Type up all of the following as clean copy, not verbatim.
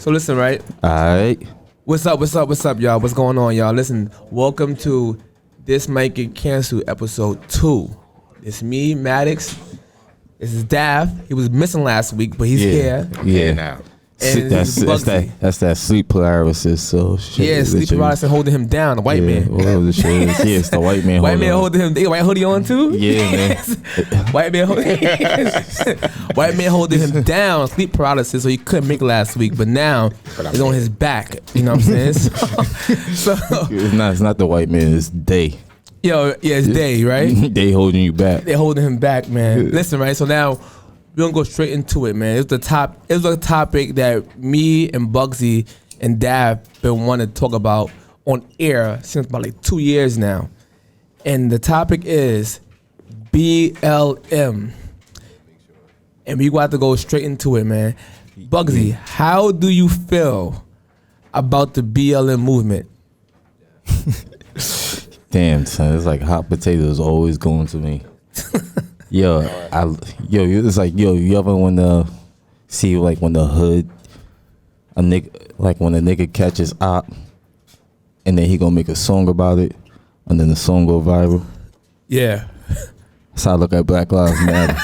So listen, right? Alright. What's up, y'all? What's going on, y'all? Listen, welcome to This Might Get Canceled, episode 2. It's me, MATTICS. This is Dav. He was missing last week, but he's here. Yeah. Now. And That's that sleep paralysis. So shit, yeah, sleep paralysis holding him down. The white man. It's the white man. White man holding him. They got white hoodie on too. Yeah, man. White man holding him down. Sleep paralysis, so he couldn't make it last week, but now it's on his back. You know what I'm saying? So It's not the white man. It's they. It's Day, right? They holding you back. They're holding him back, man. Listen, right? So now we're gonna go straight into it, man. It was a topic that me and BUGSIE and Dav been wanting to talk about on air since about like 2 years now. And the topic is BLM. And we got to go straight into it, man. BUGSIE, how do you feel about the BLM movement? Damn, son, it's like hot potatoes always going to me. It's like, you ever want to see like when the hood, when a nigga catches op, and then he gonna make a song about it, and then the song go viral. Yeah. That's how I look at Black Lives Matter.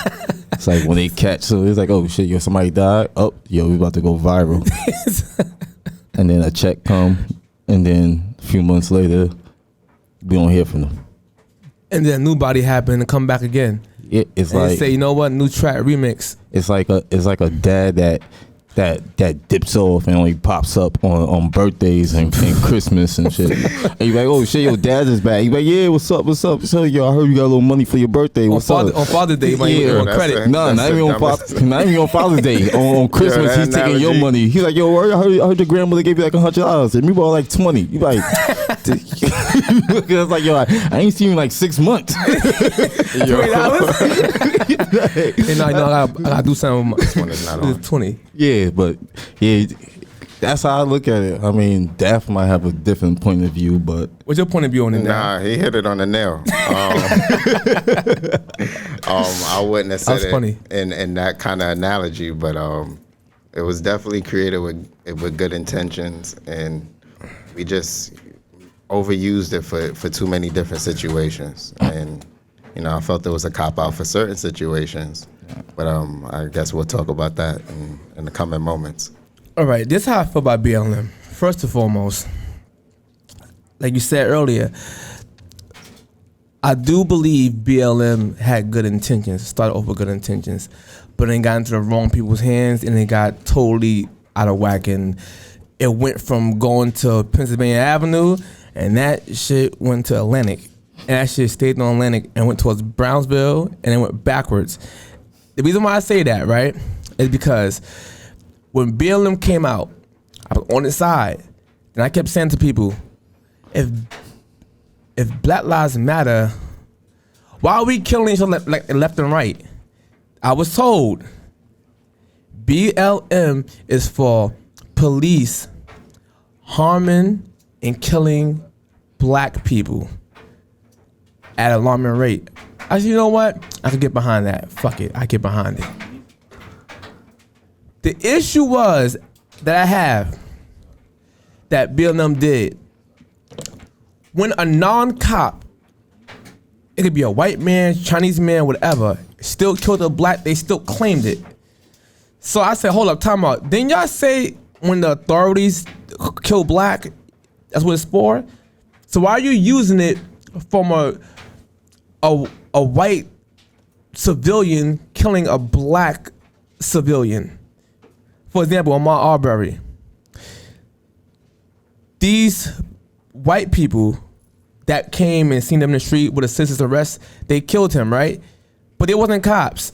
It's like when they catch, so it's like, oh shit, somebody died. Oh, we about to go viral. And then a check come, and then a few months later, we don't hear from them. And then a new body happened and come back again. It's and like they say, you know what, new track remix. It's like a dad that dips off and only pops up on birthdays and Christmas and shit. And you like, oh shit, your dad is back. You like, yeah, what's up? So yo, I heard you got a little money for your birthday. What's up? On Father's Day, man, you want credit. Not even on Father's Day. On Christmas, he's taking your money. He's like, yo, I heard your grandmother gave you like $100 and me bought like 20. You like, it's like, yo, I ain't seen you in like 6 months. $20? And I gotta do something. This one is not on. It's 20. Yeah, but that's how I look at it. I mean, Daft might have a different point of view, but what's your point of view on it? Nah, he hit it on the nail. I wouldn't have said funny. in that kind of analogy, but it was definitely created with good intentions, and we just overused it for too many different situations, and I felt there was a cop out for certain situations. But I guess we'll talk about that in the coming moments. All right, this is how I feel about BLM. First and foremost, like you said earlier, I do believe BLM had good intentions, started off with good intentions, but then got into the wrong people's hands and it got totally out of whack. And it went from going to Pennsylvania Avenue, and that shit went to Atlantic. And that shit stayed on Atlantic and went towards Brownsville, and it went backwards. The reason why I say that, right, is because when BLM came out, I was on its side, and I kept saying to people, if Black Lives Matter, why are we killing each other like left and right? I was told BLM is for police harming and killing black people at an alarming rate. I said, you know what? I can get behind that. Fuck it. I get behind it. The issue was that I have that BLM did. When a non-cop, it could be a white man, Chinese man, whatever, still killed a black, they still claimed it. So I said, hold up, time out. Didn't y'all say when the authorities kill black, that's what it's for? So why are you using it from a white civilian killing a black civilian? For example, Ahmaud Arbery. These white people that came and seen them in the street with a citizen's arrest, they killed him, right? But they wasn't cops.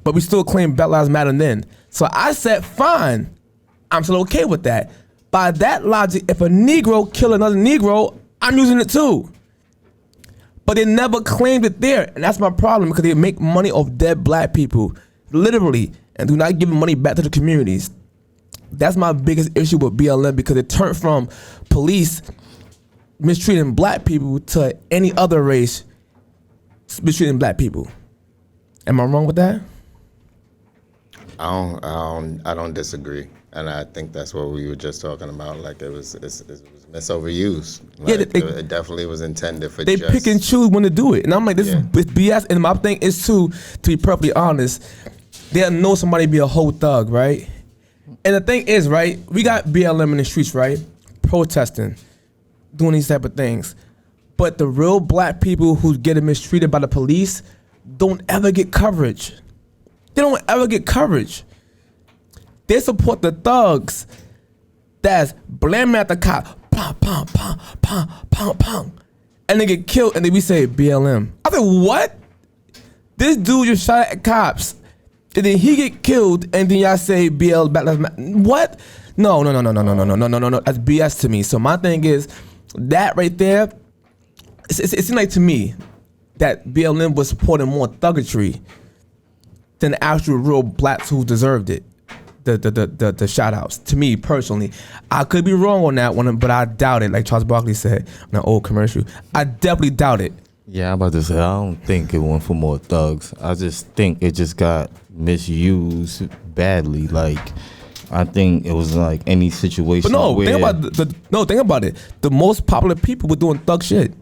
But we still claim Black Lives Matter then. So I said, fine, I'm still okay with that. By that logic, if a Negro kill another Negro, I'm using it too. But they never claimed it there, and that's my problem, because they make money off dead black people, literally, and do not give money back to the communities. That's my biggest issue with BLM, because it turned from police mistreating black people to any other race mistreating black people. Am I wrong with that? I don't disagree. And I think that's what we were just talking about. Like it was misoverused. Yeah, Like, it definitely was intended for. They pick and choose when to do it, and I'm like, this is BS. And my thing is to be perfectly honest, they'll know somebody be a whole thug, right? And the thing is, right, we got BLM in the streets, right, protesting, doing these type of things, but the real black people who get mistreated by the police don't ever get coverage. They don't ever get coverage. They support the thugs that's blaming at the cop, pom, pom, pom, pom, pom, pom, and they get killed, and then we say BLM. I said, what? This dude just shot at cops, and then he get killed, and then y'all say BL Black Lives Matter. What? No. That's BS to me. So my thing is, that right there, it seems like to me that BLM was supporting more thuggery than the actual real blacks who deserved it. The shout outs to me personally. I could be wrong on that one, but I doubt it. Like Charles Barkley said in an old commercial, I definitely doubt it. Yeah, I'm about to say, I don't think it went for more thugs. I just think it just got misused badly. Like, I think it was like any situation. But no, where think about it. The most popular people were doing thug shit.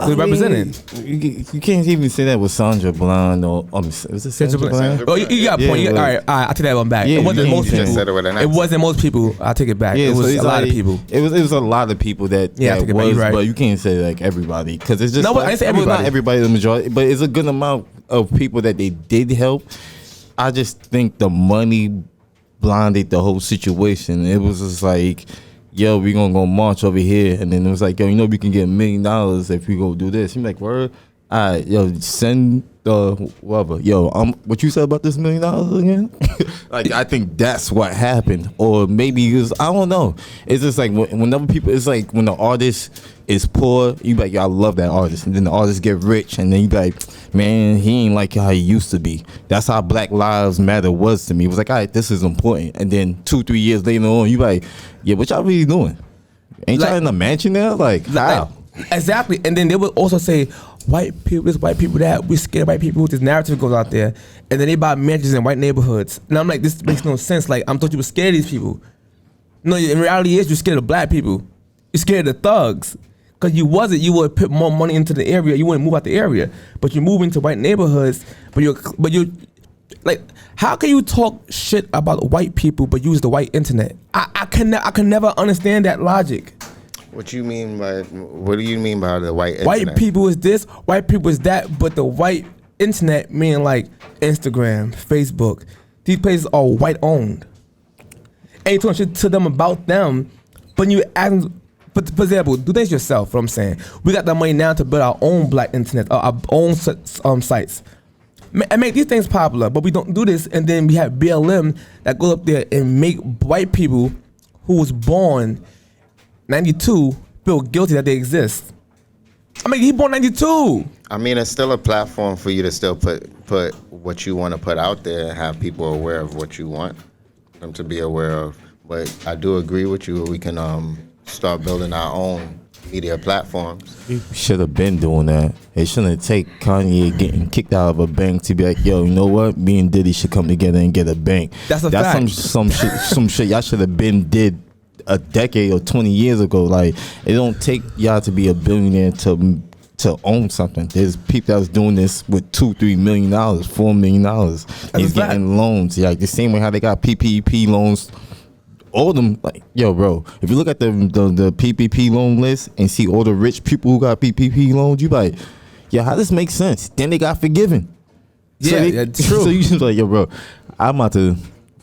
They represented. You can't even say that with Sandra Bland or was it Sandra Bland? Oh, you got a point. All right, I take that one back. Yeah, it wasn't most people. Said it with an It wasn't most people. I take it back. Yeah, it was a lot of people. It was a lot of people that I take it back. You're right. But you can't say like everybody because it's just no. I didn't say everybody. Not everybody, the majority, but it's a good amount of people that they did help. I just think the money blinded the whole situation. It was just like, yo, we gonna go march over here, and then it was like, yo, we can get $1 million if we go do this. I'm like, word, all right, yo, send whatever, yo, what you said about this $1 million again? Like, I think that's what happened, or maybe it was, I don't know. It's just like whenever people, it's like when the artist is poor, you be like, yo, I love that artist, and then the artist get rich, and then you be like, man, he ain't like how he used to be. That's how Black Lives Matter was to me. It was like, all right, this is important, and then 2-3 years later on, you be like, yeah, what y'all really doing? Ain't y'all in a mansion now? Like, how? Exactly. And then they would also say, white people this, white people that, we scared of white people. This narrative goes out there, and then they buy mansions in white neighborhoods. And I'm like, this makes no sense. Like, I'm thought you were scared of these people. No, in reality is you're scared of black people. You're scared of the thugs. Because you would put more money into the area. You wouldn't move out the area. But you're moving to white neighborhoods, but you're like, how can you talk shit about white people but use the white internet? I can never understand that logic. What do you mean by the white internet? White people is this, white people is that, but the white internet meaning like Instagram, Facebook, these places are white owned. And you talking shit to them about them, but you ask, but for example, do this yourself. What I'm saying, we got the money now to build our own black internet, our own sites, and make these things popular. But we don't do this, and then we have BLM that goes up there and make white people who was born 92 feel guilty that they exist. I mean, he born 92. I mean, it's still a platform for you to still put what you want to put out there and have people aware of what you want them to be aware of. But I do agree with you. We can start building our own media platforms. We should have been doing that. It shouldn't take Kanye getting kicked out of a bank to be like, yo, you know what? Me and Diddy should come together and get a bank. That's fact. Some shit y'all should have been did a decade or 20 years ago. Like, it don't take y'all to be a billionaire to own something. There's people that's doing this with $2-3 million, $4 million. He's getting loans. Like the same way how they got PPP loans. All of them, like, yo, bro, if you look at the PPP loan list and see all the rich people who got PPP loans, you like, yeah, how this make sense? Then they got forgiven. Yeah, it's true. So you just like, yo, bro,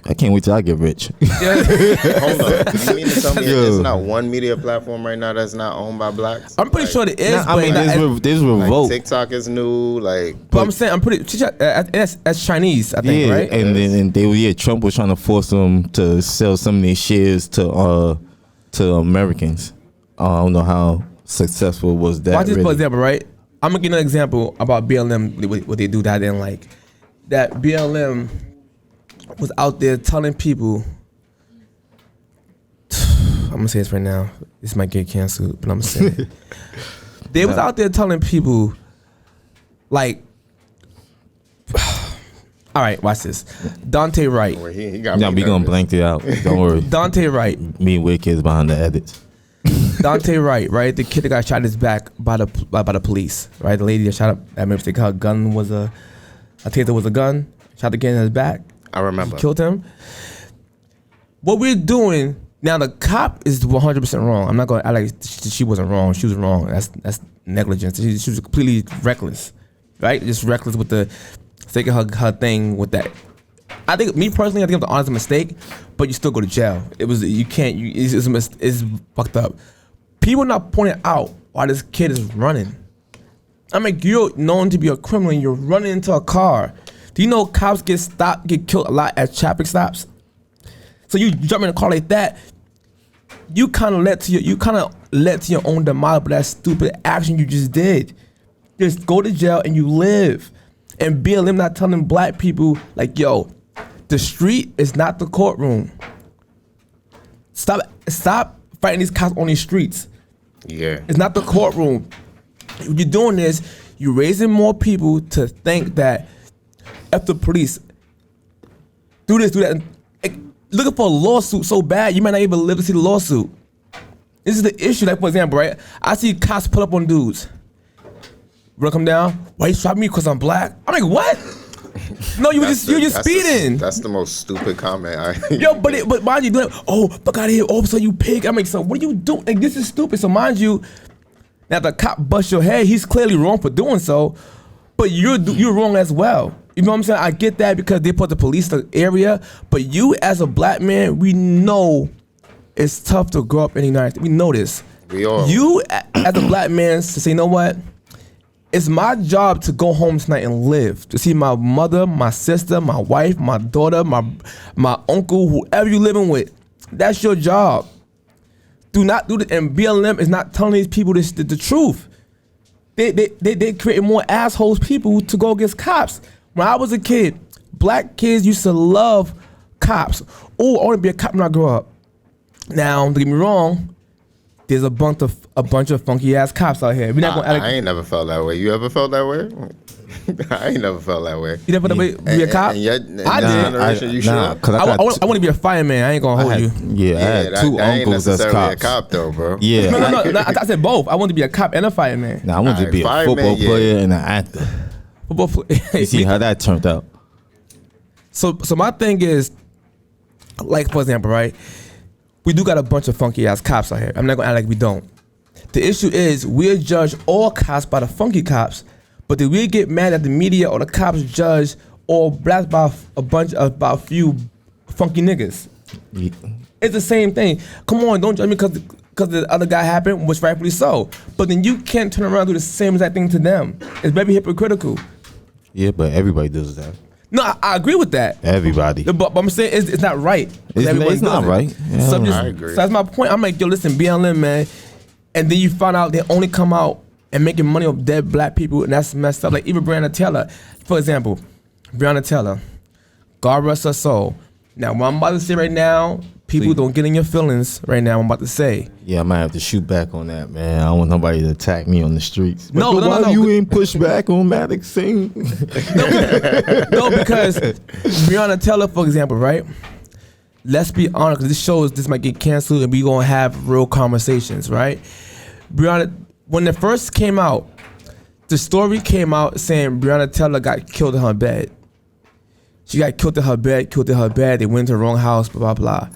I can't wait till I get rich. Hold on. You mean to tell me there's not one media platform right now that's not owned by blacks? I'm pretty sure there is. I mean, there's revolt. Like TikTok is new. But I'm saying, I'm pretty. That's Chinese, I think, right? And then Trump was trying to force them to sell some of their shares to Americans. I don't know how successful was that. Watch this for example, right? I'm gonna give an example about BLM. What they do that I didn't like. That BLM was out there telling people, I'm gonna say this right now, this might get canceled, but I'm gonna say it. They was out there telling people, like, All right, watch this. Dante Wright. Well, he got Yeah, me we gonna nervous. blank it out. Don't worry. Dante Wright. Me and Wick is behind the edits. Dante Wright, right? The kid that got shot in his back by the police, right? The lady that shot up, I remember her gun was a taser was a gun, shot the kid in his back, I remember. killed him. What we're doing now, the cop is 100% wrong. I'm not going to act like she wasn't wrong. She was wrong. That's negligence. She was completely reckless, right? Just reckless with the taking her thing with that. I think, me personally, I think it was an honest mistake, but you still go to jail. It's fucked up. People not pointing out why this kid is running. I mean, you're known to be a criminal and you're running into a car. Do you know cops get killed a lot at traffic stops? So you jump in a car like that, you kind of led to your own demise by that stupid action you just did. Just go to jail and you live. And BLM not telling black people like, yo, the street is not the courtroom. Stop fighting these cops on these streets. Yeah. It's not the courtroom. What you're doing is you're raising more people to think that if the police do this, do that, and looking for a lawsuit so bad, you might not even live to see the lawsuit. This is the issue. Like, for example, right? I see cops pull up on dudes. Wanna come down? Why you shot me? Because I'm black? I'm like, what? No, you were just speeding. That's the most stupid comment. Yo, but mind you, like, oh, fuck out of here, officer, you pig. I'm like, so what are you doing? Like, this is stupid. So mind you, now the cop busts your head, he's clearly wrong for doing so, but you're wrong as well. You know what I'm saying? I get that because they put the police in the area, but you as a black man, we know it's tough to grow up in the United States. We know this. We all. You as a black man to say, you know what? It's my job to go home tonight and live, to see my mother, my sister, my wife, my daughter, my uncle, whoever you living with. That's your job. Do not do that. And BLM is not telling these people the truth. They create more assholes people to go against cops. When I was a kid, black kids used to love cops. Oh, I want to be a cop when I grow up. Now, don't get me wrong. There's a bunch of funky ass cops out here. We're not gonna I ain't never felt that way. You ever felt that way? I ain't never felt that way. You never felt that way? Be a cop? In your I did. generation, you sure? I want to be a fireman. I ain't gonna hold you. Yeah, I had two that ain't uncles that's necessarily cops. a cop though, bro. Yeah. No, I said both. I wanted to be a cop and a fireman. Nah, I wanted to be a fireman, football yeah. player and an actor. You see how that turned out? So my thing is, like, for example, right? We do got a bunch of funky ass cops out here. I'm not gonna act like we don't. The issue is we'll judge all cops by the funky cops, but then we get mad at the media or the cops judge all blacks by a few funky niggas. Yeah. It's the same thing. Come on, don't judge me because the other guy happened, which rightfully so. But then you can't turn around and do the same exact thing to them. It's very hypocritical. Yeah, but everybody does that. No, I agree with that. Everybody. But I'm saying it's not right. It's not right. Yeah, So I agree. So that's my point. I'm like, yo, listen, BLM, man. And then you find out they only come out and making money off dead black people, and that's messed up. Like even Breonna Taylor, for example, Breonna Taylor, God rest her soul. Now, what I'm about to say right now, people don't get in your feelings right now. I'm about to say. Yeah, I might have to shoot back on that, man. I don't want nobody to attack me on the streets. No, why you ain't push back on MATTICS scene? No, because Breonna Taylor, for example, right? Let's be honest, because this shows this might get canceled and we gonna have real conversations, right? Breonna, when it first came out, the story came out saying Breonna Taylor got killed in her bed. She got killed in her bed. They went to the wrong house, blah, blah, blah.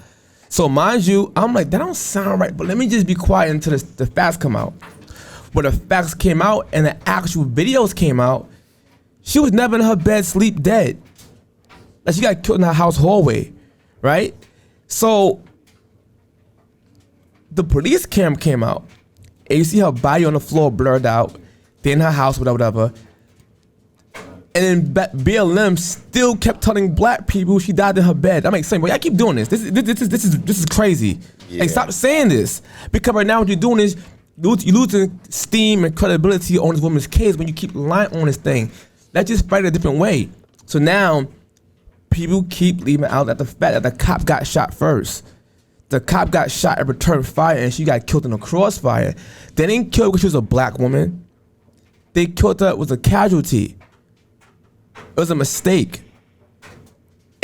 So mind you, I'm like, that don't sound right, but let me just be quiet until the facts come out. When the facts came out and the actual videos came out, she was never in her bed, sleep dead. Like she got killed in her house hallway, right? So the police cam came out and you see her body on the floor blurred out. They're in her house, whatever. And then BLM still kept telling black people she died in her bed. I'm like, saying, well, y'all keep doing this. This is crazy. Yeah. Like, stop saying this. Because right now what you're doing is you're losing steam and credibility on this woman's case when you keep lying on this thing. Let's just fight it a different way. So now people keep leaving out that the fact that the cop got shot first. The cop got shot and returned fire and she got killed in a crossfire. They didn't kill her because she was a black woman. They killed her, it was a casualty. It was a mistake.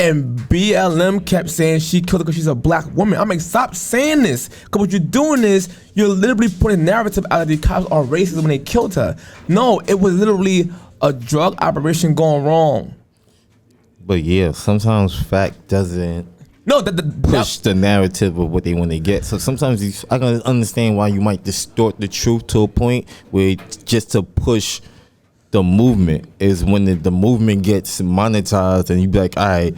And BLM kept saying she killed her because she's a black woman. I'm like, stop saying this. Because what you're doing is you're literally putting narrative out of the cops are racist when they killed her. No, it was literally a drug operation going wrong. But yeah, sometimes fact doesn't push the narrative of what they want to get. So sometimes I can understand why you might distort the truth to a point where just to push the movement is when the movement gets monetized and you be like, all right,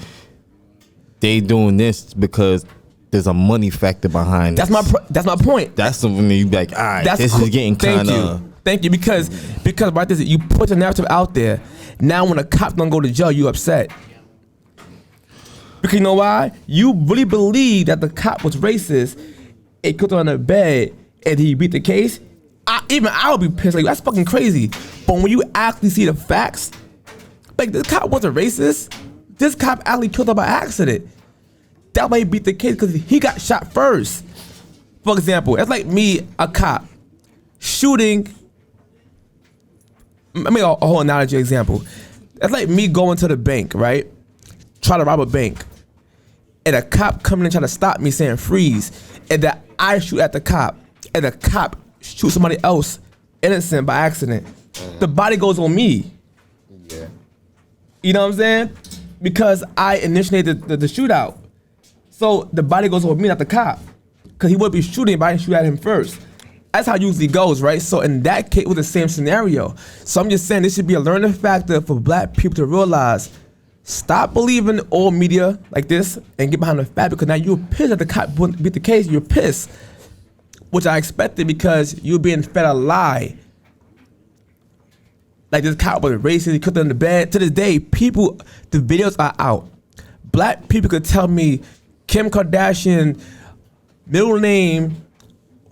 they doing this because there's a money factor behind it. That's my point. That's something that you be like, all right, this is getting kind of. Thank you, because right this, you put the narrative out there. Now when a cop don't go to jail, you upset. Because you know why? You really believe that the cop was racist, it killed her on the bed, and he beat the case. I would be pissed. Like, that's fucking crazy. But when you actually see the facts, like, this cop wasn't racist. This cop actually killed her by accident. That way he beat the case because he got shot first. For example, it's like me, a cop, shooting. Let me make a whole analogy example. It's like me going to the bank, right? Try to rob a bank. And a cop coming and trying to stop me saying freeze. And that I shoot at the cop. And the cop shoot somebody else innocent by accident. The body goes on me. Yeah. You know what I'm saying? Because I initiated the shootout. So the body goes on me, not the cop. Because he would be shooting, but I didn't shoot at him first. That's how it usually goes, right? So in that case, it was the same scenario. So I'm just saying this should be a learning factor for black people to realize, stop believing old media like this and get behind the fact, because now you're pissed that the cop beat the case, you're pissed. Which I expected because you're being fed a lie. Like this cop was racist, he killed her in the bed. To this day, the videos are out. Black people could tell me Kim Kardashian, middle name,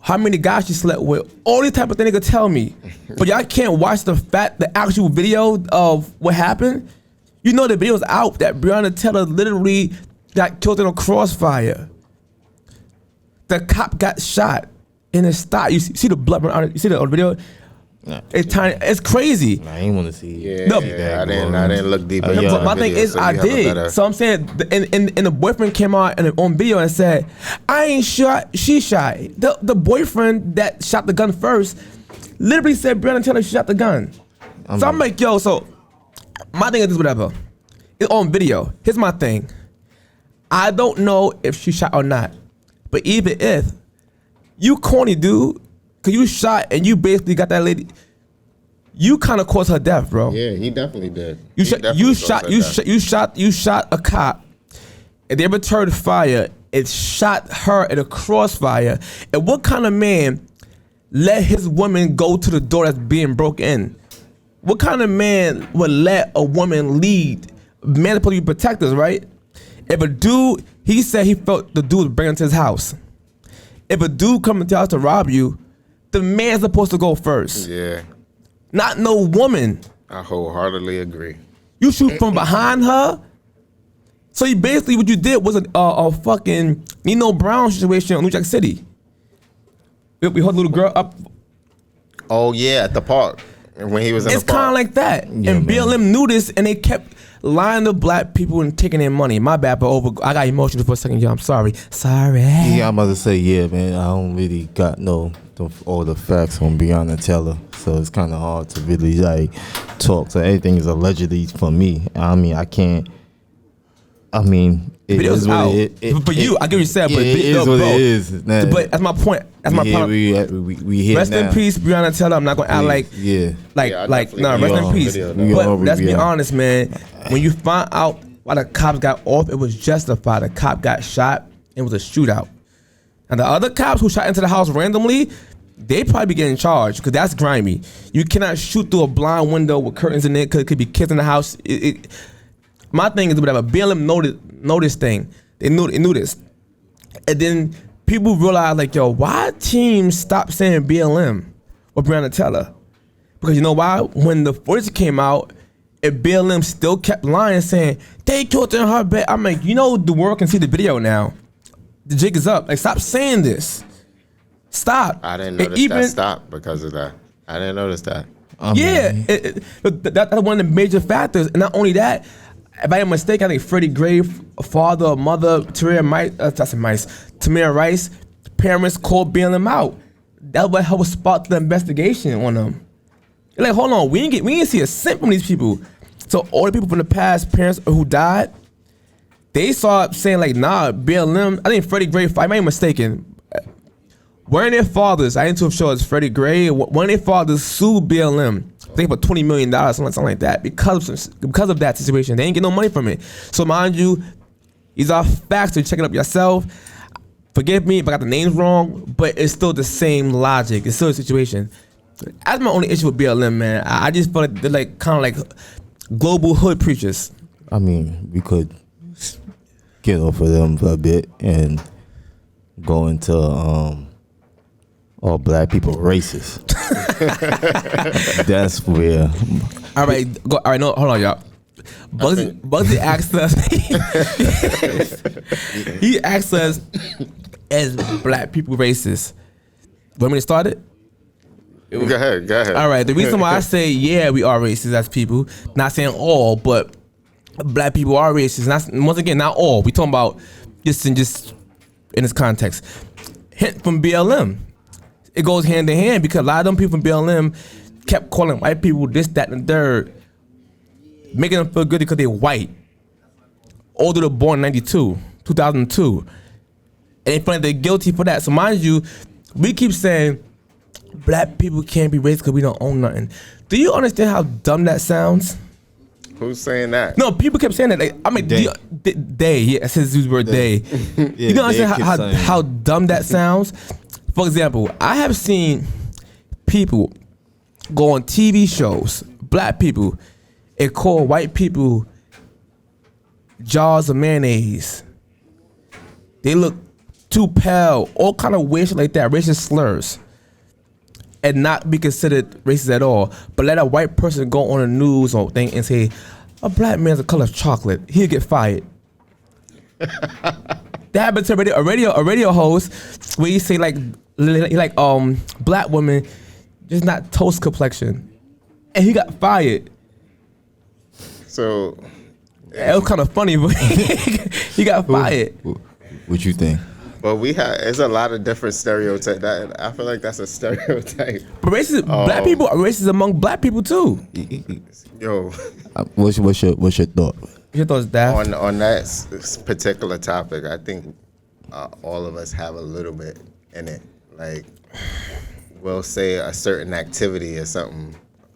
how many guys she slept with, all these type of things they could tell me. But y'all can't watch the actual video of what happened. You know the video's out that Breonna Taylor literally got killed in a crossfire. The cop got shot in his thigh. You see the blood on it? You see the video? Nah, it's tiny. It's crazy. Nah, I ain't want to see it. Yeah, No. I didn't look deep into But the my thing video, is, so I you have a did. better- So I'm saying, and the boyfriend came out on video and said, I ain't shot, she shot. The boyfriend that shot the gun first literally said Breonna Taylor shot the gun. So I'm like, yo, so my thing is this, whatever. It's on video. Here's my thing. I don't know if she shot or not. But even if, you corny dude, cause you shot and you basically got that lady, you kind of caused her death, bro. Yeah, he definitely did. You He shot definitely caused her death. you shot a cop, and they returned fire. It shot her in a crossfire. And what kind of man let his woman go to the door that's being broke in? What kind of man would let a woman lead? Man supposed to be protectors, right? If a dude, he said he felt the dude was bringing him to his house. If a dude coming to your house to rob you, the man's supposed to go first. Yeah, Not no woman. I wholeheartedly agree. You shoot from behind her. So you basically, what you did was a fucking Nino Brown situation in New Jack City. We hold the little girl up. Oh yeah, at the park when he was in It's the park. kind of like that. Yeah, and man. BLM knew this, and they kept lying to black people and taking their money. My bad, but I got emotional for a second. Yo, I'm sorry. Sorry. Yeah, I'm about to say, yeah, man, I don't really got all the facts on Breonna Taylor, so it's kind of hard to really like talk. So everything is allegedly for me. I mean, I can't. I mean, it Video's is what out. it. For you, I get what you said, yeah, but it is what it is. Nah, But that's my point. That's my point. We here Rest now. in peace, Breonna Taylor. I'm not gonna act like Yeah. Yeah, I definitely no, agree rest on in peace. video, though. But let's be Yeah. honest, man. When you find out why the cops got off, it was justified. The cop got shot. It was a shootout. And the other cops who shot into the house randomly, they probably be getting charged because that's grimy. You cannot shoot through a blind window with curtains in it because it could be kids in the house. My thing is whatever. BLM know this thing. They knew this. And then people realize like, yo, why teams stop saying BLM or Breonna Taylor? Because you know why? When the footage came out, and BLM still kept lying, saying they killed her in her bed. I'm like, you know, the world can see the video now. The jig is up. Like, stop saying this. Stop. I didn't And notice that stopped because of that. I didn't notice that. That's one of the major factors. And not only that, if I'm mistaken, I think Freddie Gray, father or mother, Tamir Rice, parents called BLM out. That what helped spark the investigation on them. You're like, hold on, we didn't see a cent from these people. So all the people from the past, parents who died, they saw saying like, nah, BLM. I think Freddie Gray, if I'm not mistaken, one of their fathers, I ain't too sure it's Freddie Gray, one of their fathers sued BLM, I think for $20 million, something like that, because of that situation. They ain't get no money from it. So mind you, these are facts, so check it up yourself. Forgive me if I got the names wrong, but it's still the same logic. It's still a situation. That's my only issue with BLM, man. I just feel like they're like kind of like global hood preachers. I mean, we could get off of them for a bit and go into all black people racist. That's where. All right, no, hold on, y'all. Bugsy asked us. He asked us, as black people racist? Want me to start it? Go ahead. All right. The reason why I say we are racist as people, not saying all, but black people are racist. Once again, not all. We talking about just in this context. Hint from BLM. It goes hand in hand because a lot of them people from BLM kept calling white people this, that, and the third, making them feel good because they're white. Older than born in 2002. And they feel like they're guilty for that. So mind you, we keep saying black people can't be racist because we don't own nothing. Do you understand how dumb that sounds? Who's saying that? No, people kept saying that. Like, I mean, they. Yeah, since the word they. You don't understand how dumb that sounds? For example, I have seen people go on TV shows, black people, and call white people jars of mayonnaise. They look too pale, all kind of weird shit like that, racist slurs, and not be considered racist at all. But let a white person go on the news or thing and say, a black man's the color of chocolate, he'll get fired. That happened to a radio host where he say like black women just not toast complexion, and he got fired. So it was kind of funny, but he got fired. What you think? Well, it's a lot of different stereotypes. I feel like that's a stereotype. But black people are racist among black people too. Yo, what's your thought? Your thoughts, Daph? On that particular topic, I think all of us have a little bit in it. Like, we'll say a certain activity is something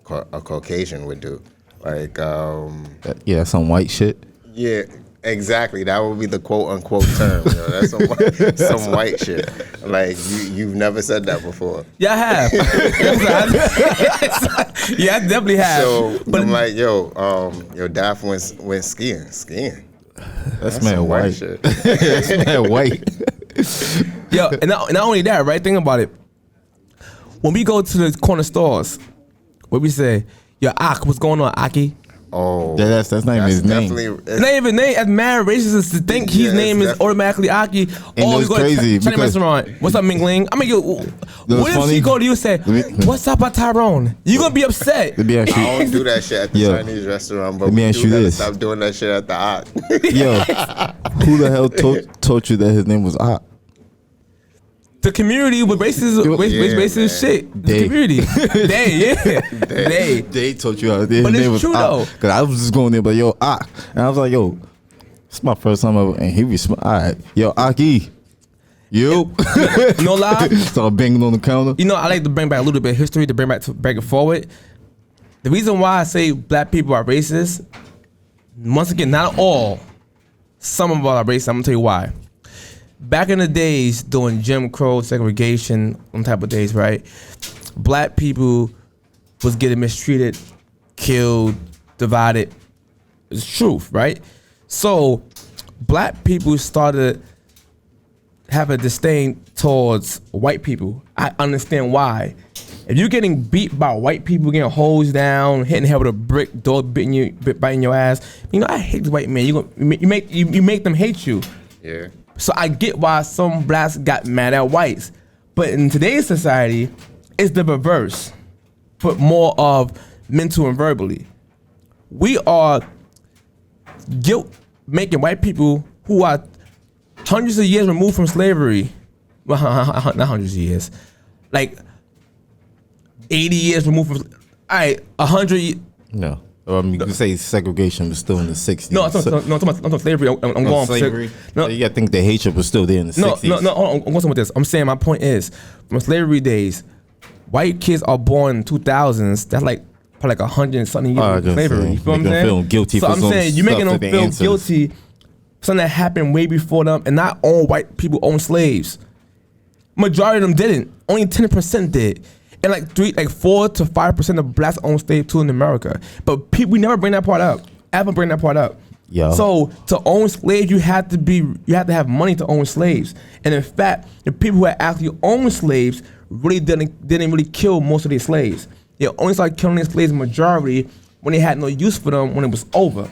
a Caucasian would do. Like, some white shit. Yeah, exactly. That would be the quote unquote term. That's some white shit. Like, you've never said that before. Yeah, I have. Yeah, I definitely have. So but I'm like, Daph went skiing. That's man white shit. That's man white. Yo, and not only that, right? Think about it. When we go to the corner stores, what we say, yo, Ak, what's going on, Aki? Oh, that's not even his name. It's not even name. As mad racist to think his name is automatically Aki. Oh, we go crazy to Chinese restaurant. What's up, Mingling? I mean, yo, what if she go to you and say, "What's up, Tyrone?" You gonna be upset? I don't do that shit at the Chinese restaurant, but we do gotta stop doing that shit at the Ak. Yo, who the hell told you that his name was Ak? The community with racist shit. The community. They told you his but name it's was true though. Cause I was just going there, but yo, Ak. And I was like, yo, it's my first time ever. And he responded, all right, yo, Aki. Yo. No lie. Started banging on the counter. You know, I like to bring back a little bit of history to bring it forward. The reason why I say black people are racist, once again, not all, some of them are racist. I'm gonna tell you why. Back in the days, during Jim Crow, segregation, them type of days, right? Black people was getting mistreated, killed, divided. It's truth, right? So, black people started having a disdain towards white people. I understand why. If you're getting beat by white people, getting hosed down, hitting head with a brick, dog biting your ass, I hate the white man. You make them hate you. Yeah. So I get why some blacks got mad at whites. But in today's society, it's the reverse. But more of mental and verbally. We are guilt making white people who are hundreds of years removed from slavery, well, not hundreds of years, like 80 years removed from, all right, 100. No. I mean, you can say segregation was still in the 60s. No, I'm talking about slavery. I'm going slavery. No, you got to think the hatred was still there in the 60s. No, hold on, I'm going with this. I'm saying my point is, from slavery days, white kids are born in 2000s. That's like probably like 100 and something years of slavery. You feel what I'm saying? Feel guilty so for I'm saying you're making them feel answers. guilty for something that happened way before them, and not all white people own slaves. Majority of them didn't. Only 10% did. And like 4 to 5% of blacks own slaves too in America. But we never bring that part up. Ever bring that part up. Yeah. So to own slaves, you have to have money to own slaves. And in fact, the people who actually owned slaves really didn't really kill most of their slaves. They only started killing their slaves majority when they had no use for them when it was over.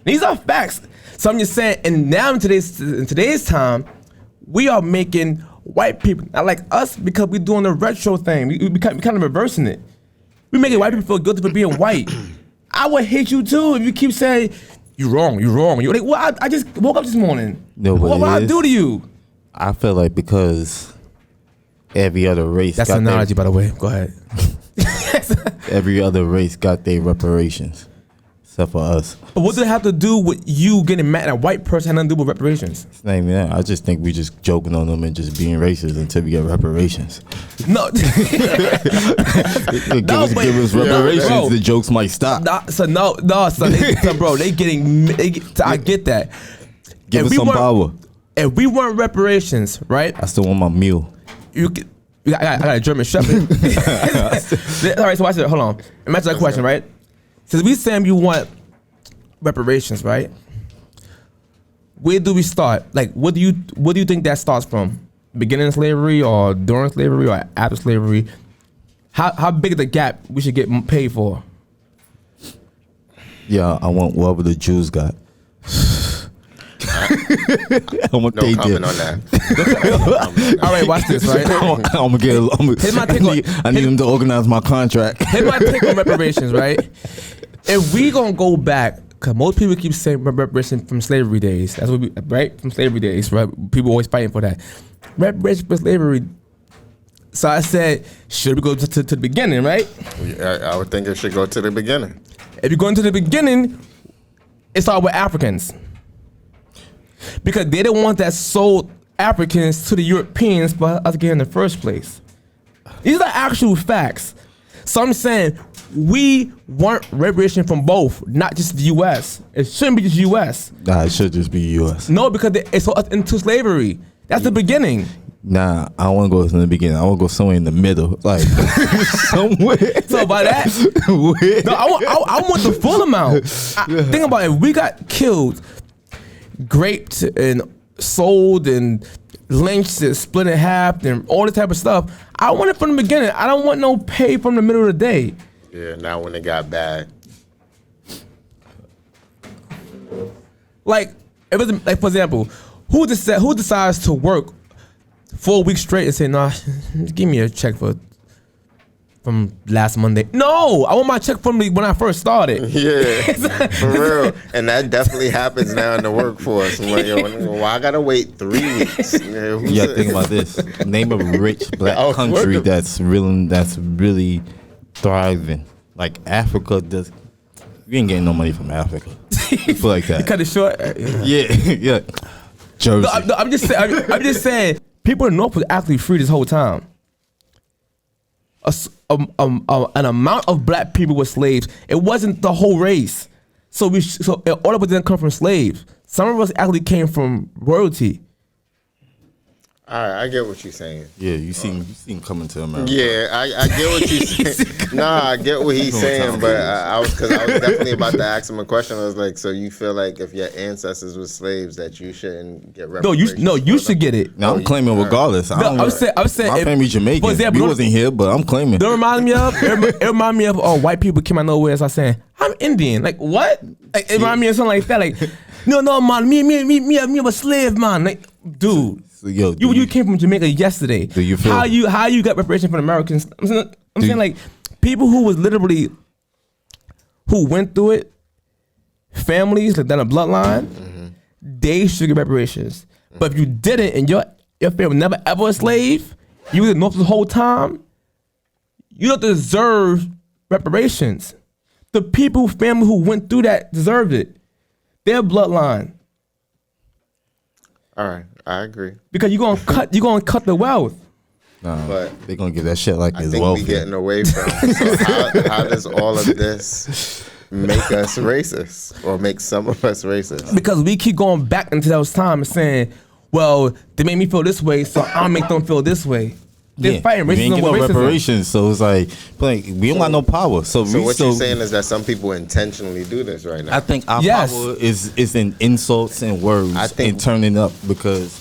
These are facts. So I'm just saying, and now in today's time, we are making white people not like us because we're doing the retro thing. We kind of reversing it. We making white people feel guilty for being white. I would hate you too if you keep saying you're wrong. You're like, well, I just woke up this morning. No, what I do to you? I feel like because every other race. That's an analogy, by the way. Go ahead. Every other race got their reparations, except for us. But what does it have to do with you getting mad at a white person? Had nothing to do with reparations. It's not even that. I just think we just joking on them and just being racist until we get reparations. No. Give us reparations. Bro, the jokes might stop. Bro, I get that. Give us some power. If we want reparations, right? I still want my meal. I got a German Shepherd. All right, so watch it. Hold on. Imagine that question, right? Since we saying you want reparations, right? Where do we start? Like, what do you think that starts from? Beginning of slavery, or during slavery, or after slavery? How big of the gap we should get paid for? Yeah, I want whatever the Jews got. I want no comment on that. All right, watch this, right? I'm gonna get. I need them to organize my contract. Here's my take on reparations, right? If we gonna go back, because most people keep saying reparations from slavery days. That's what right? From slavery days, right? People always fighting for that. Reparations for slavery. So I said, should we go to the beginning, right? I would think it should go to the beginning. If you go into the beginning, it started with Africans. Because they the ones that sold Africans to the Europeans for us to get in the first place. These are actual facts. So I'm saying we want reparation from both, not just the U.S. It shouldn't be just U.S. Nah, it should just be U.S. No, because it sold us into slavery. That's the beginning. Nah, I don't want to go from the beginning. I want to go somewhere in the middle, like somewhere. So by that, no, I want the full amount. Think about it. We got killed, raped, and sold, and lynched, and split in half, and all this type of stuff. I want it from the beginning. I don't want no pay from the middle of the day. Yeah, now when it got bad. Like, it was like, for example, who decides to work 4 weeks straight and say, nah, give me a check from last Monday? No, I want my check from when I first started. Yeah, for real. And that definitely happens now in the workforce. I'm like, well, I gotta wait 3 weeks. Yeah, think about this. Name a rich black country that's really thriving. Like Africa does. You ain't getting no money from Africa. It's like that. Cut it short. Yeah. Jersey. No, I'm just saying. People in the North was actually free this whole time. An amount of black people were slaves. It wasn't the whole race. So all of us didn't come from slaves. Some of us actually came from royalty. All right, I get what you're saying. Yeah, you seen coming to America. Yeah, I get what you're saying. Nah, I get what he's saying, but I was definitely about to ask him a question. I was like, so you feel like if your ancestors were slaves that you shouldn't get reparations? No, you should get it. No, I'm claiming regardless. I'm saying my family's Jamaican. For example, we wasn't here, but I'm claiming. Don't remind me of it remind me of white people came out of nowhere and started saying, I'm Indian. Like what? Like, it remind me of something like that. Like, no, man, me a slave, man. Like, dude. So, yo, you came from Jamaica yesterday. Do you feel how you got reparation from Americans? I'm saying like people who was literally who went through it families like down the bloodline, they should get reparations. But if you didn't and your family never ever a slave, you was in North the whole time, you don't deserve reparations. The people, family who went through that deserved it. Their bloodline. All right, I agree. Because you're gonna cut the wealth. But they're gonna get that shit like I it's think welfare. we're getting away from. So how does all of this make us racist, or make some of us racist? Because we keep going back into those times and saying, well, they made me feel this way, so I'll make them feel this way. They're fighting we ain't racism get with no racism. reparations, so it's like we don't got no power. So what you're saying is that some people intentionally do this right now. I think our Yes. power is in insults and words and turning up, because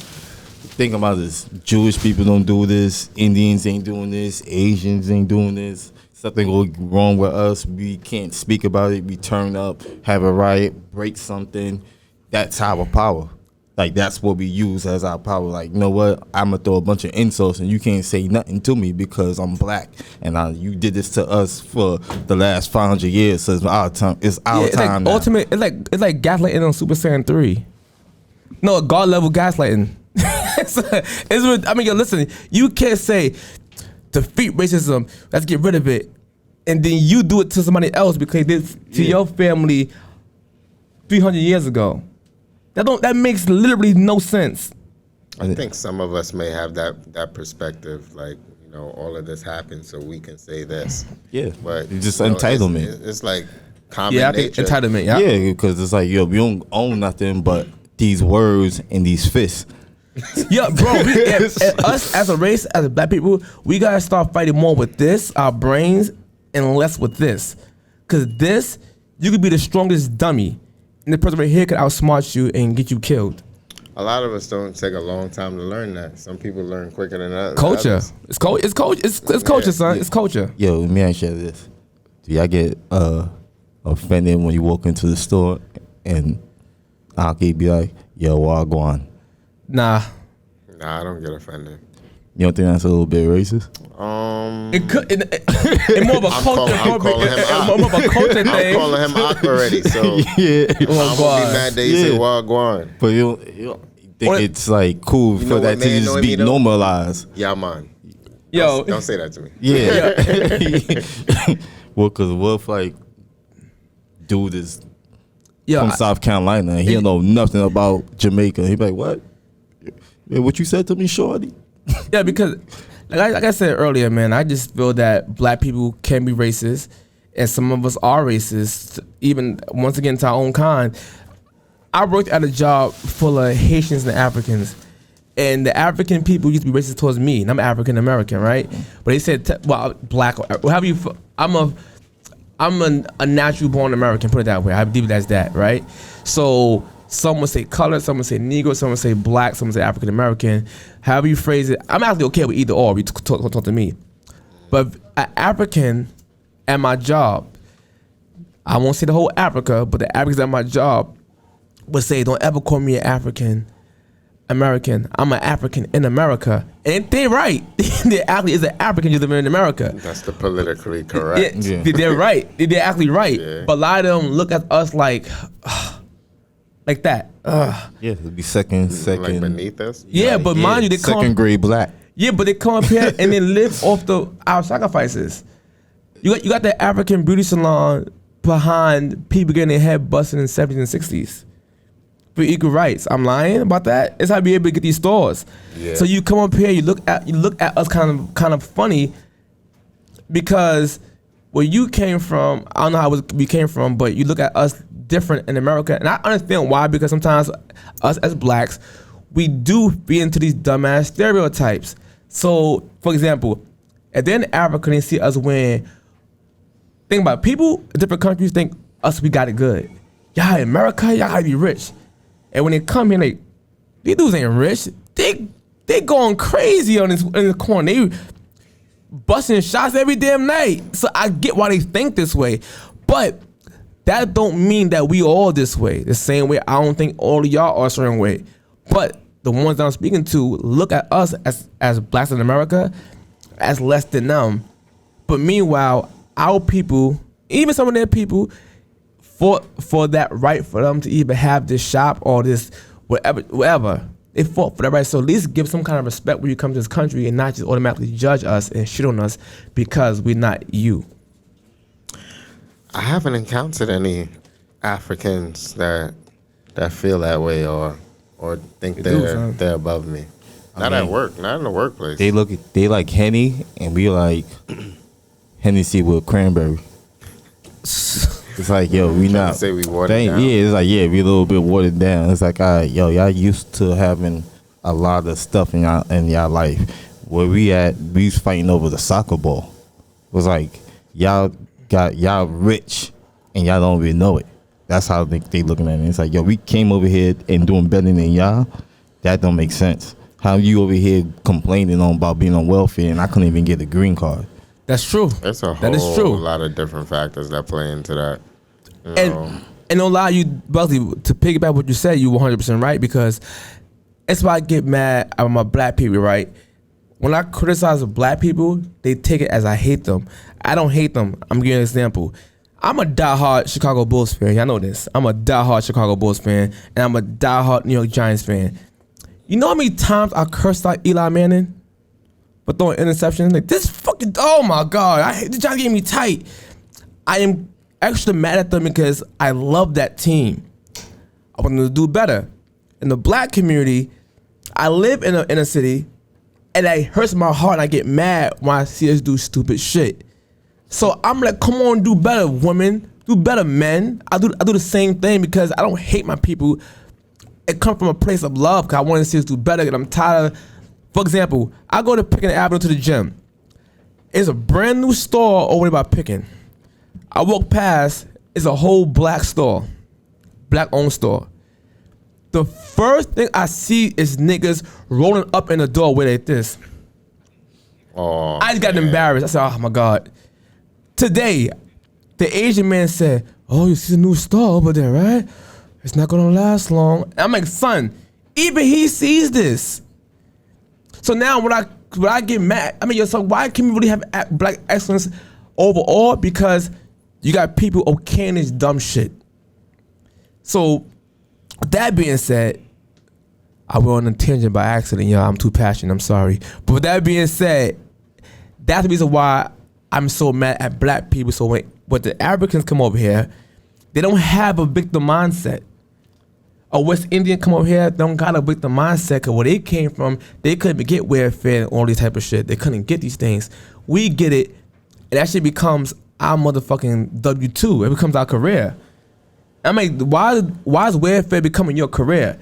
think about this: Jewish people don't do this, Indians ain't doing this, Asians ain't doing this. Something go wrong with us, we can't speak about it. We turn up, have a riot, break something. That's our power. Like, that's what we use as our power. Like, you know what? I'm gonna throw a bunch of insults and you can't say nothing to me because I'm black and you did this to us for the last 500 years. So it's our time. It's our time now. Ultimate. It's like gaslighting on Super Saiyan 3. No, God level gaslighting. I mean, yo, listen. You can't say defeat racism. Let's get rid of it, and then you do it to somebody else because they did to your family 300 years ago. That makes literally no sense. I think some of us may have that perspective, like, you know, all of this happened so we can say this. Yeah, But it's just entitlement. It's like common Yeah, I think nature. entitlement. Yeah. Yeah, because it's like, yo, we don't own nothing but these words and these fists. Yeah, bro. Us as a race, as a black people, we gotta start fighting more with this, our brains, and less with this. Cause this, you could be the strongest dummy, and the person right here could outsmart you and get you killed. A lot of us don't take a long time to learn that. Some people learn quicker than others. Culture. It's culture. It's culture, son. It's culture. Yo, let me ask you this: do y'all get offended when you walk into the store and Aki be like, "Yo, Wagwan"? Nah. Nah, I don't get offended. You don't think that's a little bit racist? It could. It more of a culture. I'm calling him more of a culture I'm thing. calling him Ak already, so Yeah, I'm gonna be mad that you say Wagwan. but you don't think it's like cool You for know that what to man just annoy be me, though? normalized? Yeah, man. Yo, Don't say that to me. Yeah. Well, cause what if like dude is from South Carolina and he don't know nothing about Jamaica? He be like, what? Yeah, what you said to me, shorty? Yeah, because like I said earlier, man, I just feel that black people can be racist, and some of us are racist, even once again to our own kind. I worked at a job full of Haitians and Africans, and the African people used to be racist towards me, and I'm African American, right? But they said, well, black, however you, I'm a natural born American, put it that way. I believe that's that, right? So some would say colored, some would say Negro, some would say black, some would say African American. However you phrase it, I'm actually okay with either or. You talk to me, but an African at my job, I won't say the whole Africa, but the Africans at my job would say, "Don't ever call me an African American. I'm an African in America." And they're right. There actually is an African just living in America. That's the politically correct. Yeah. They're right. They're actually right. Yeah. But a lot of them look at us like that. Yeah, it'd be second, Like beneath us. Yeah, but mind you, they second come. grade black. Yeah, but they come up here and then live off our sacrifices. You got the African beauty salon behind people getting their head busted in the 70s and 60s for equal rights. I'm lying about that. It's how you be able to get these stores. Yeah. So you come up here, you look at us kind of funny because where you came from, I don't know how we came from, but you look at us different in America, and I understand why, because sometimes us as blacks, we do be into these dumbass stereotypes. So, for example, if they're in Africa and they see us wearing, think about it, people in different countries think us, we got it good. Y'all in America, y'all gotta be rich. And when they come here, these dudes ain't rich. They going crazy in the corner. They busting shots every damn night. So I get why they think this way, but that don't mean that we all this way. The same way I don't think all of y'all are a certain way. But the ones that I'm speaking to look at us as blacks in America as less than them. But meanwhile, our people, even some of their people, for that right for them to even have this shop or this whatever. They fought for that right. So at least give some kind of respect when you come to this country and not just automatically judge us and shit on us because we're not you. I haven't encountered any Africans that feel that way or think they're above me. Not at work, not in the workplace. They like Henny, and we like Hennessy with cranberry. It's like, yo, we not say we watered down. Yeah, it's like, yeah, we a little bit watered down. It's like, all right, yo, y'all used to having a lot of stuff in y'all life. Where we was fighting over the soccer ball. It was like y'all rich and y'all don't even know it. That's how they looking at it. It's like, yo, we came over here and doing better than y'all. That don't make sense. How you over here complaining about being on welfare and I couldn't even get a green card? That's true. That's a whole lot of different factors that play into that. And don't lie, you Bugsy, to piggyback what you said, you 100% right, because that's why I get mad at my black people, right? When I criticize black people, they take it as I hate them. I don't hate them. I'm giving you an example. I'm a diehard Chicago Bulls fan. Y'all know this. I'm a diehard Chicago Bulls fan, and I'm a diehard New York Giants fan. You know how many times I cursed out Eli Manning for throwing interceptions? Like, this fucking, oh my God, I hate the Giants getting me tight. I am extra mad at them because I love that team. I want them to do better. In the black community, I live in a city, and it hurts my heart, and I get mad when I see us do stupid shit. So I'm like, come on, do better, women. Do better, men. I do the same thing because I don't hate my people. It comes from a place of love because I want to see us do better, and I'm tired of, for example, I go to Picking Avenue to the gym. It's a brand new store over there by Picking. I walk past, it's a whole black store, black owned store. The first thing I see is niggas rolling up in the doorway like this. Oh, I just got embarrassed. I said, oh my God. Today, the Asian man said, oh, you see the new store over there, right? It's not gonna last long. And I'm like, son, even he sees this. So now when I get mad, I mean, yo, so why can we really have black excellence overall? Because you got people okaying this dumb shit. So that being said, I went on a tangent by accident, y'all. I'm too passionate, I'm sorry. But with that being said, that's the reason why I'm so mad at black people. So when the Africans come over here, they don't have a victim mindset. A West Indian come over here, they don't got a victim mindset, because where they came from, they couldn't get welfare and all these type of shit. They couldn't get these things. We get it, and that shit becomes our motherfucking W-2. It becomes our career. I'm like, why is welfare becoming your career?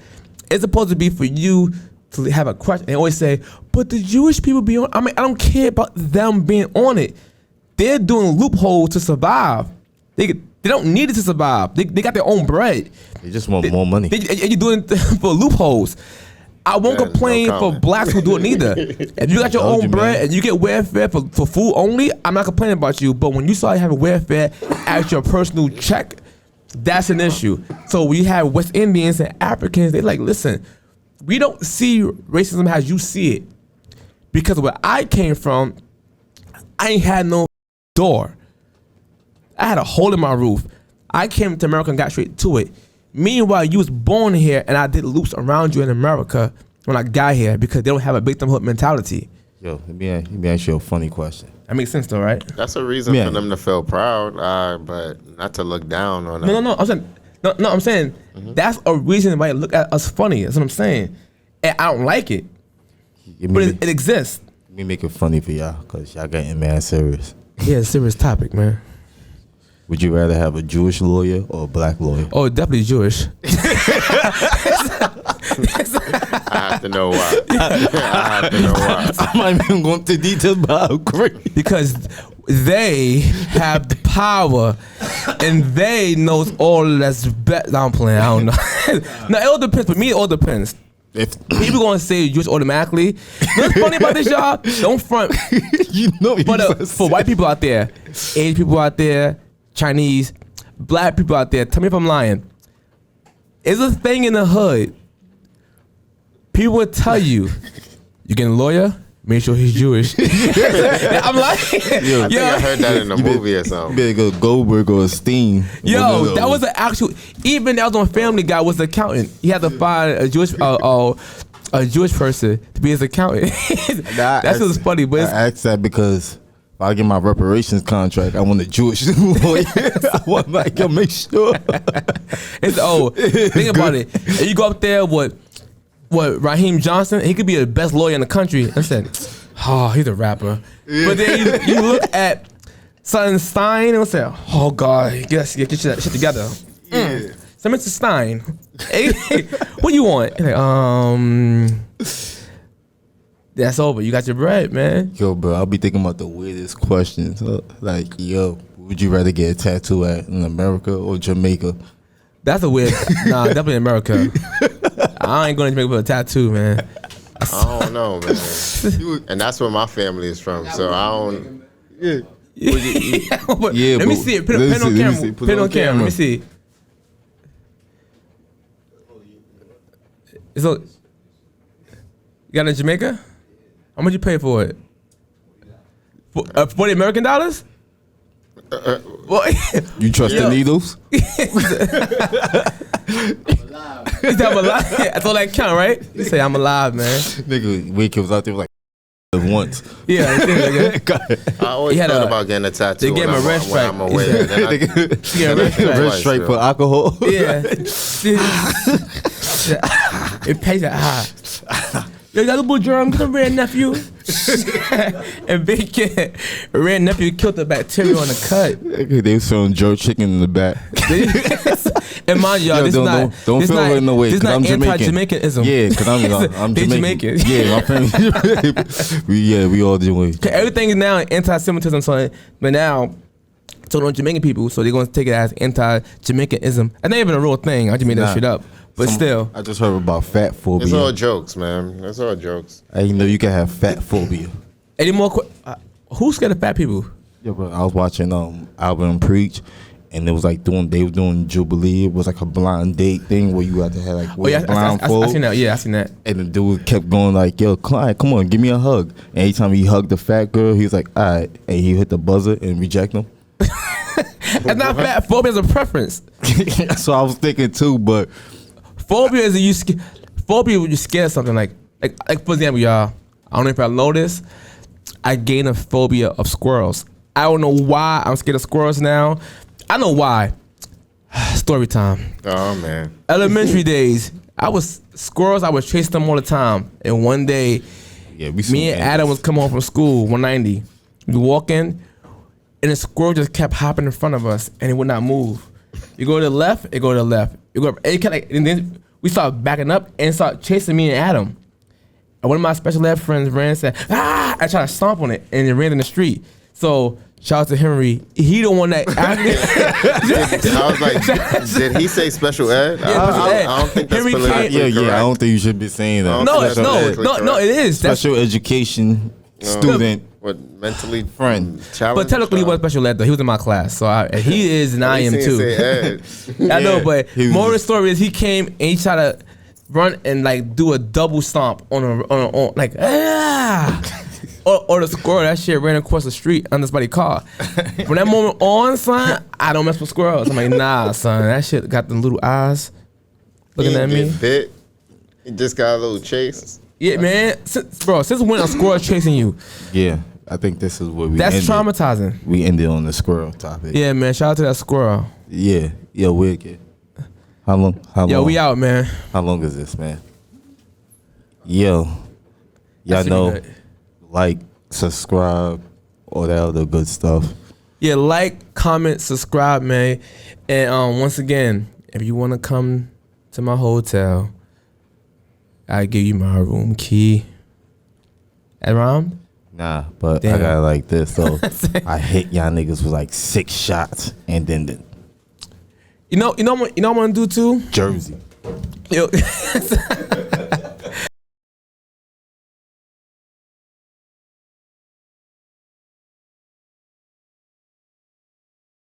It's supposed to be for you to have a question. They always say, but the Jewish people be on. I mean, I don't care about them being on it. They're doing loopholes to survive. They don't need it to survive. They got their own bread. They just want more money. You're doing it for loopholes. I won't complain for blacks who do it neither. If you got your own bread and you get welfare for food only, I'm not complaining about you. But when you start having welfare as your personal check, that's an issue. So we have West Indians and Africans. They're like, listen, we don't see racism as you see it. Because where I came from, I ain't had no door. I had a hole in my roof. I came to America and got straight to it. Meanwhile, you was born here, and I did loops around you in America when I got here because they don't have a victimhood mentality. Yo, let me ask you a funny question. That makes sense, though, right? That's a reason for them to feel proud, but not to look down on them. No. I'm saying that's a reason why they look at us funny. That's what I'm saying, and I don't like it, but it exists. Let me make it funny for y'all because y'all getting mad serious. Yeah, it's a serious topic, man. Would you rather have a Jewish lawyer or a black lawyer? Oh, definitely Jewish. I have to know why. I'm not even going into details, but I agree. Because they have the power and they knows all that's better. I'm playing, I don't know. No, it all depends. For me, it all depends. If people gonna say Jewish automatically, you know what's funny about this, y'all? Don't front. You know, but for white people out there, Asian people out there, Chinese, black people out there, tell me if I'm lying. It's a thing in the hood. People would tell you, you getting a lawyer? make sure he's Jewish. I'm like, I think I heard that in a movie or something. You better go Goldberg or Steen. Yo, that was an actual. Even that was on Family Guy. Was the accountant. He had to find a Jewish person to be his accountant. That's what's funny. But I asked that because if I get my reparations contract, I want a Jewish lawyer. I want like yo, make sure. It's think about it. If you go up there with Raheem Johnson, he could be the best lawyer in the country. I said, oh, he's a rapper. Yeah. But then you look at Son Stein and say, oh God, get your shit together. Yeah. So Mr. Stein, hey, what do you want? Like, that's over. You got your bread, man. Yo, bro, I'll be thinking about the weirdest questions. Like, yo, would you rather get a tattoo in America or Jamaica? That's a weird. Nah, definitely America. I ain't going to Jamaica for a tattoo, man. I don't know, man. And that's where my family is from, so I don't. Yeah. Let me see it. Put it on camera. Put it on camera. Let me see. So, you got it in Jamaica? How much you pay for it? For the American dollars? You trust the needles? I'm alive. That's all that count, right? You say I'm alive, man. Nigga, Wake was out there like once. Yeah. I always thought about getting a tattoo. They gave him a red stripe. I'm aware. Red stripe for alcohol. Yeah. It pays it high. Yo, you got a little drum, get a red nephew. And big kid, red nephew killed the bacteria on the cut. They was throwing jerk chicken in the back. And mind y'all, this don't feel in the way. This is not anti-Jamaicanism. Yeah, because I'm Jamaican. Yeah, my friends. we all Jamaican. Everything is now anti-Semitism, so but now. So on Jamaican people, so they're gonna take it as anti-Jamaicanism. And not even a real thing. I just made that shit up. But still, I just heard about fat phobia. It's all jokes, man. It's all jokes. I didn't know you can have fat phobia. Any more? Who's scared of fat people? Yeah, bro. I was watching Alvin preach, and it was like they was doing Jubilee. It was like a blind date thing where you had to have like blindfold. I seen that. Yeah, I seen that. And the dude kept going like, "Yo, Clyde, come on, give me a hug." And anytime he hugged the fat girl, he was like, "All right," and he hit the buzzer and reject him. That's not fat phobia. It's a preference. That's what I was thinking too, but. Phobia is phobia when you scared of something like for example, y'all. I don't know if I know this. I gained a phobia of squirrels. I don't know why I'm scared of squirrels now. I know why. Story time. Oh man. Elementary days. I was chasing them all the time. And one day, me and Adam was coming home from school, 190. We walk in, and the squirrel just kept hopping in front of us, and it would not move. You go to the left, it go to the left. You go, and then we start backing up and start chasing me and Adam. And one of my special ed friends ran and said, "Ah!" I tried to stomp on it, and it ran in the street. So shout out to Henry. He the one that. I was like, did he say special ed? Yeah, I don't think that's politically correct. Yeah. I don't think you should be saying that. No, it is special education student. What, mentally friend challenged? But technically, he was special ed though. He was in my class, so he is, and I am too. I know, but more of the story is he came and he tried to run and like do a double stomp on like or the squirrel. That shit ran across the street under somebody's car. From that moment on, son, I don't mess with squirrels. I'm like, nah, son, that shit got them little eyes looking at me. Bit. He just got a little chase. Yeah, man. Since when a squirrel chasing you? Yeah, I think this is what we. That's ended. Traumatizing. We ended on the squirrel topic. Yeah, man. Shout out to that squirrel. Yeah, wicked. How long? Yo, we out, man. How long is this, man? Y'all know, like, subscribe, all that other good stuff. Yeah, like, comment, subscribe, man. And once again, if you want to come to my hotel, I give you my room key. Around? Nah, but damn. I got it like this, so I hit y'all niggas with like 6 shots, and then you know what I'm gonna do too? Jersey. Yo,